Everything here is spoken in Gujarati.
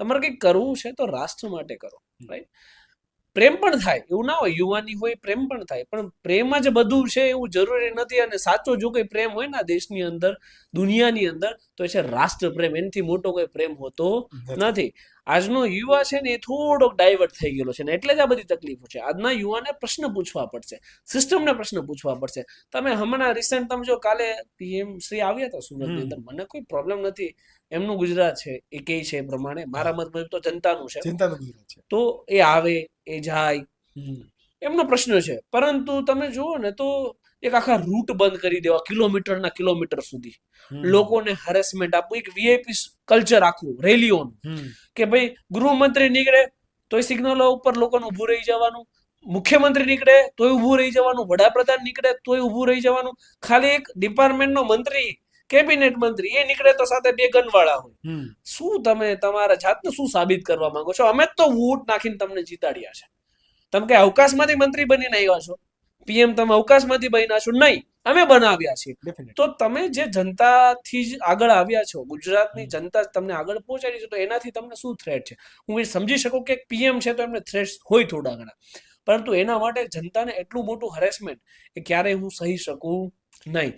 તમારે કંઈક કરવું છે તો રાષ્ટ્ર માટે કરો, રાઈટ? પ્રેમ પણ થાય, એવું ના હોય, યુવાની હોય પ્રેમ પણ થાય, પણ પ્રેમ જ બધું છે એવું જરૂરી નથી. અને સાચો જો કોઈ પ્રેમ હોય ને દેશની અંદર, દુનિયાની અંદર, તો એ છે રાષ્ટ્ર પ્રેમ. એનાથી મોટો કોઈ પ્રેમ હોતો નથી. આજનો યુવા છે ને એ થોડોક ડાયવર્ટ થઈ ગયેલો છે ને એટલે જ આ બધી તકલીફો છે. આજના યુવાને પ્રશ્ન પૂછવા પડશે, સિસ્ટમને પ્રશ્ન પૂછવા પડશે. તમે હમણાં રિસેન્ટ તમે જો કાલે પીએમ શ્રી આવ્યા હતા સુરતની અંદર, મને કોઈ પ્રોબ્લેમ નથી, એમનું ગુજરાત છે એ કહે છે એ પ્રમાણે, મારા મત મુજબ તો જનતાનું છે, તો એ આવે એ જાય એમનો પ્રશ્ન છે. પરંતુ તમે જુઓ ને તો એક આખા રૂટ બંધ કરી દેવા, કિલોમીટરના કિલોમીટર સુધી લોકોને હેરેસમેન્ટ આપવું, એક વીઆઈપી કલ્ચર આખું રેલીઓનું, કે ભાઈ ગૃહમંત્રી નીકળે તોય સિગ્નલો ઉપર લોકોને ઊભું રહી જવાનું, મુખ્યમંત્રી નીકળે તોય ઊભું રહી જવાનું, વડાપ્રધાન નીકળે તોય ઊભું રહી જવાનું. ખાલી એક ડિપાર્ટમેન્ટનો મંત્રી, કેબિનેટ મંત્રી એ નીકળે તો સાથે બે ગનવાળા હોય. શું તમે તમારા જાતને શું સાબિત કરવા માંગો છો? અમે જ તો વોટ નાખીને તમને જીતાડ્યા છે. તમે કે અવકાશમાંથી મંત્રી બનીને આવ્યા છો? પીએમ તમે અવકાશમાંથી બન્યા છો? નહીં, અમે બનાવ્યા છીએ. તો તમે જે જનતાથી જ આગળ આવ્યા છો, ગુજરાતની જનતા તમને આગળ પહોંચાડી છે, તો એનાથી તમને શું થ્રેટ છે? હું એ સમજી શકું કે પીએમ છે તો એમને થ્રેટ હોય થોડા ઘણા, પરંતુ એના માટે જનતાને એટલું મોટું હરેસમેન્ટ એ ક્યારેય હું સહી શકું નહીં.